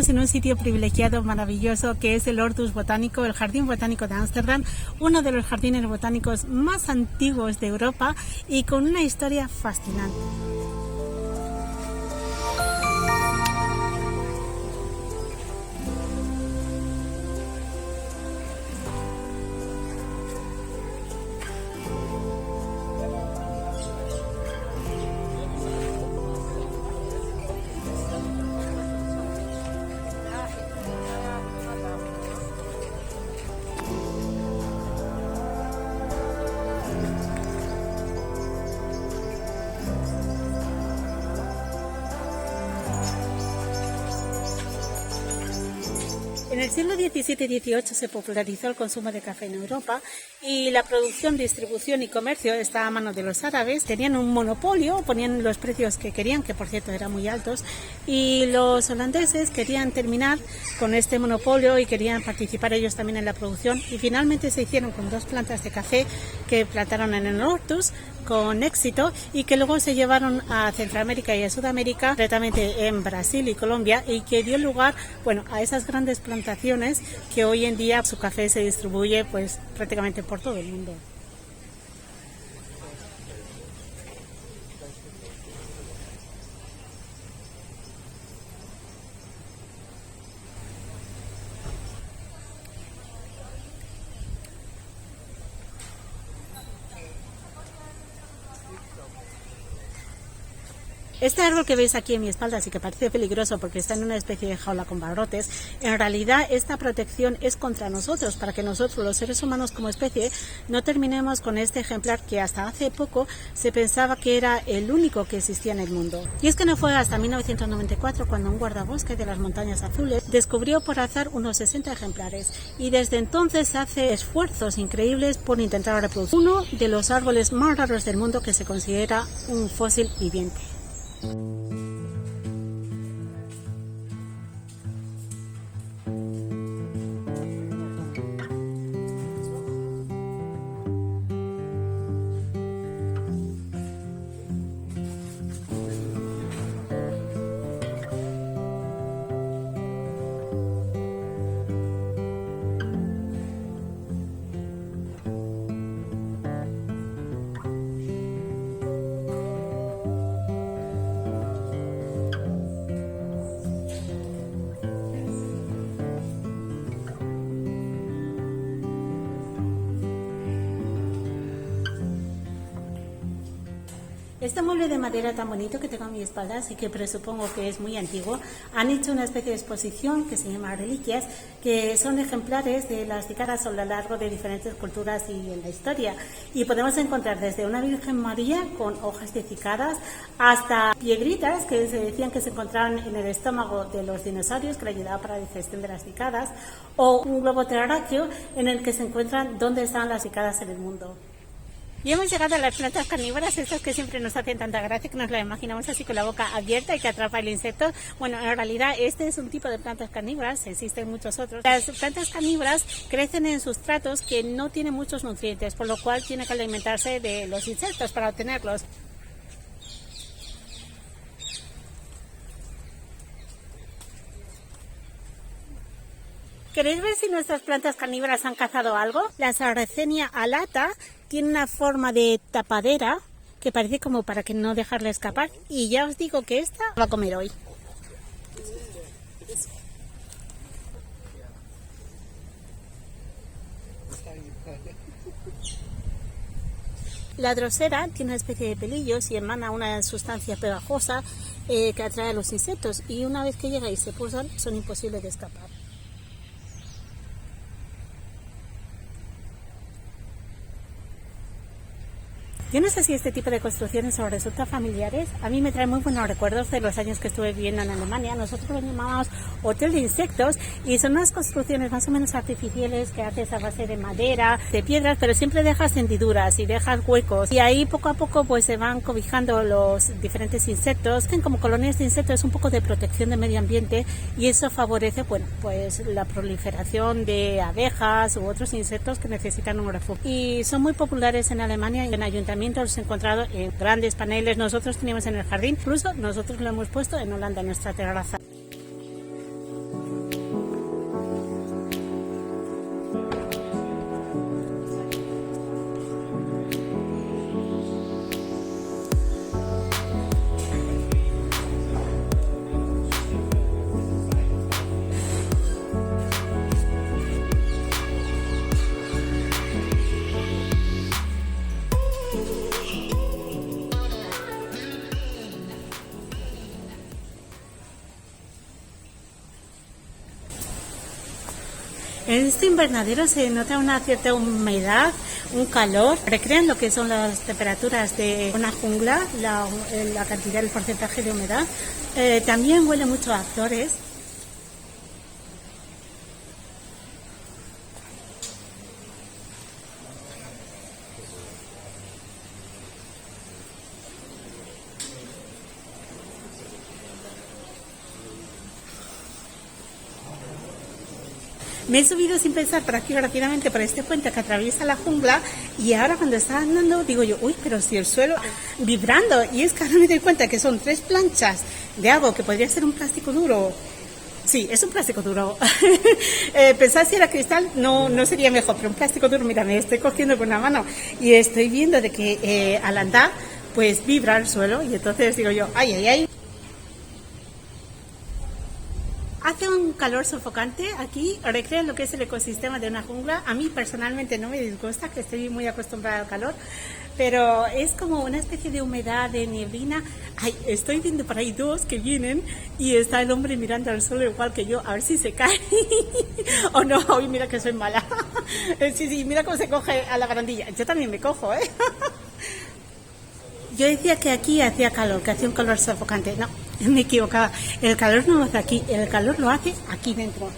en un sitio privilegiado, maravilloso, que es el Hortus Botánico, el Jardín Botánico de Ámsterdam, uno de los jardines botánicos más antiguos de Europa y con una historia fascinante. En el siglo XVII y XVIII se popularizó el consumo de café en Europa y la producción, distribución y comercio está a mano de los árabes. Tenían un monopolio, ponían los precios que querían, que por cierto eran muy altos, y los holandeses querían terminar con este monopolio y querían participar ellos también en la producción, y finalmente se hicieron con 2 plantas de café que plantaron en el Hortus con éxito y que luego se llevaron a Centroamérica y a Sudamérica, concretamente en Brasil y Colombia, y que dio lugar, bueno, a esas grandes plantaciones que hoy en día su café se distribuye pues prácticamente por todo el mundo. Este árbol que veis aquí en mi espalda, sí que parece peligroso porque está en una especie de jaula con barrotes, en realidad esta protección es contra nosotros, para que nosotros, los seres humanos como especie, no terminemos con este ejemplar que hasta hace poco se pensaba que era el único que existía en el mundo. Y es que no fue hasta 1994 cuando un guardabosque de las Montañas Azules descubrió por azar unos 60 ejemplares, y desde entonces se hace esfuerzos increíbles por intentar reproducir uno de los árboles más raros del mundo que se considera un fósil viviente. Este mueble de madera tan bonito que tengo a mi espalda, y que presupongo que es muy antiguo, han hecho una especie de exposición que se llama Reliquias, que son ejemplares de las cicadas a lo largo de diferentes culturas y en la historia. Y podemos encontrar desde una Virgen María con hojas de cicadas hasta piedritas que se decían que se encontraban en el estómago de los dinosaurios, que le ayudaba para la digestión de las cicadas, o un globo terráqueo en el que se encuentran dónde están las cicadas en el mundo. Y hemos llegado a las plantas carnívoras, estas que siempre nos hacen tanta gracia que nos las imaginamos así con la boca abierta y que atrapa el insecto. Bueno, en realidad este es un tipo de plantas carnívoras, existen muchos otros. Las plantas carnívoras crecen en sustratos que no tienen muchos nutrientes, por lo cual tiene que alimentarse de los insectos para obtenerlos. ¿Queréis ver si nuestras plantas carnívoras han cazado algo? La Sarracenia alata tiene una forma de tapadera que parece como para que no dejarla escapar, y ya os digo que esta va a comer hoy. La drosera tiene una especie de pelillos y emana una sustancia pegajosa que atrae a los insectos, y una vez que llega y se posan son imposibles de escapar. Yo no sé si este tipo de construcciones os resultan familiares. A mí me trae muy buenos recuerdos de los años que estuve viviendo en Alemania. Nosotros lo llamábamos hotel de insectos, y son unas construcciones más o menos artificiales que haces a base de madera, de piedras, pero siempre dejas hendiduras y dejas huecos, y ahí poco a poco pues se van cobijando los diferentes insectos. Tienen como colonias de insectos, un poco de protección del medio ambiente, y eso favorece, bueno, pues la proliferación de abejas u otros insectos que necesitan un refugio. Y son muy populares en Alemania y en ayuntamientos los he encontrado en grandes paneles. Nosotros teníamos en el jardín, incluso nosotros lo hemos puesto en Holanda, en nuestra terraza. En este invernadero se nota una cierta humedad, un calor. Recrean lo que son las temperaturas de una jungla, la cantidad, el porcentaje de humedad. También huele mucho a flores. Me he subido sin pensar por aquí rápidamente por este puente que atraviesa la jungla y ahora cuando estaba andando digo yo, uy, pero si el suelo vibrando, y es que ahora me doy cuenta que son 3 planchas de algo que podría ser un plástico duro. Sí, es un plástico duro. Pensar si era cristal no sería mejor, pero un plástico duro, mira, me estoy cogiendo con una mano y estoy viendo de que al andar pues vibra el suelo y entonces digo yo, ay, ay, ay. Hace un calor sofocante aquí, recrea lo que es el ecosistema de una jungla. A mí personalmente no me disgusta, que estoy muy acostumbrada al calor, pero es como una especie de humedad, de neblina. Ay, estoy viendo por ahí 2 que vienen y está el hombre mirando al suelo igual que yo, a ver si se cae. O no, hoy mira que soy mala. Sí, mira cómo se coge a la barandilla. Yo también me cojo, ¿eh? Yo decía que aquí hacía calor, que hacía un calor sofocante. No, me equivocaba. El calor no lo hace aquí, el calor lo hace aquí dentro.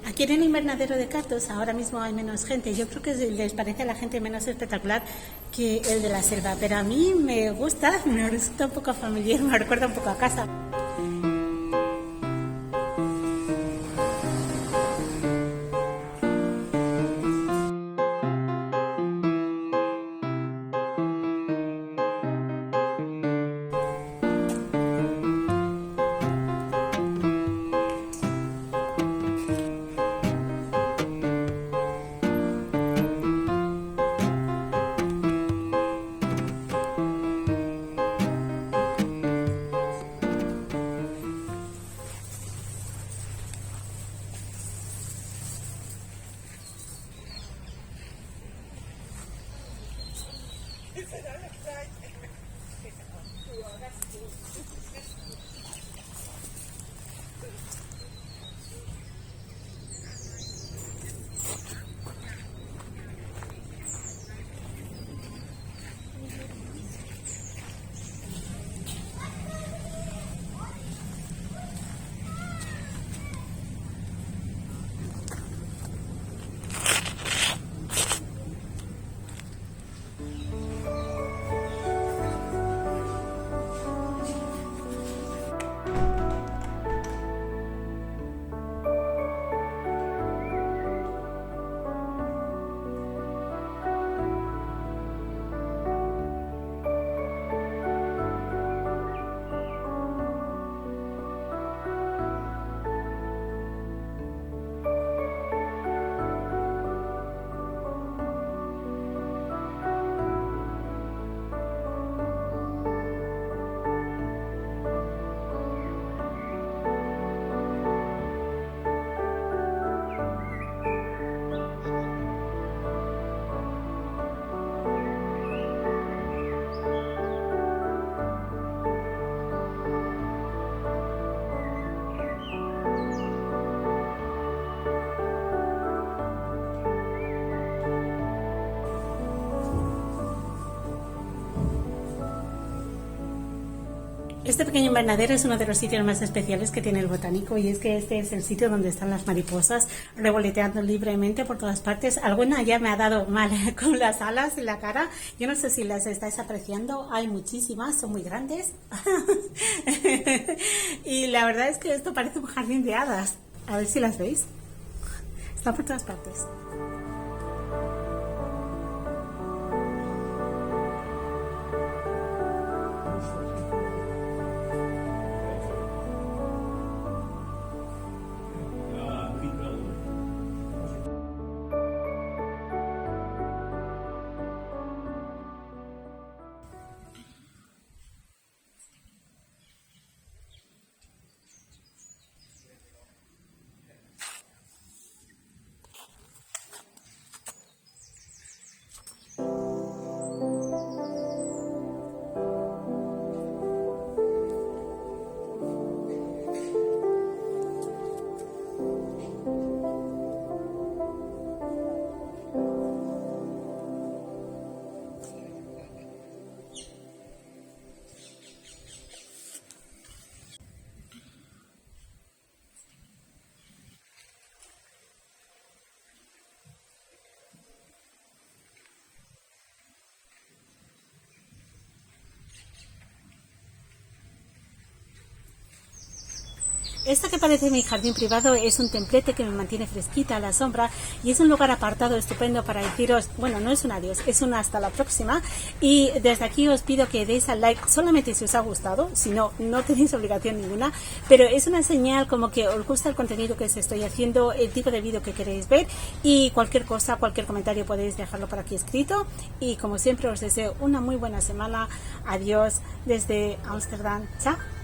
Aquí en el invernadero de cactus ahora mismo hay menos gente. Yo creo que les parece a la gente menos espectacular que el de la selva, pero a mí me gusta, me resulta un poco familiar, me recuerda un poco a casa. Este pequeño invernadero es uno de los sitios más especiales que tiene el botánico, y es que este es el sitio donde están las mariposas revoloteando libremente por todas partes. Alguna ya me ha dado mal con las alas en la cara. Yo no sé si las estáis apreciando. Hay muchísimas, son muy grandes. Y la verdad es que esto parece un jardín de hadas. A ver si las veis. Están por todas partes. Esto que parece mi jardín privado es un templete que me mantiene fresquita a la sombra, y es un lugar apartado estupendo para deciros, bueno, no es un adiós, es un hasta la próxima. Y desde aquí os pido que deis al like solamente si os ha gustado, si no, no tenéis obligación ninguna, pero es una señal como que os gusta el contenido que os estoy haciendo, el tipo de vídeo que queréis ver, y cualquier cosa, cualquier comentario podéis dejarlo por aquí escrito. Y como siempre os deseo una muy buena semana. Adiós desde Ámsterdam. Chao.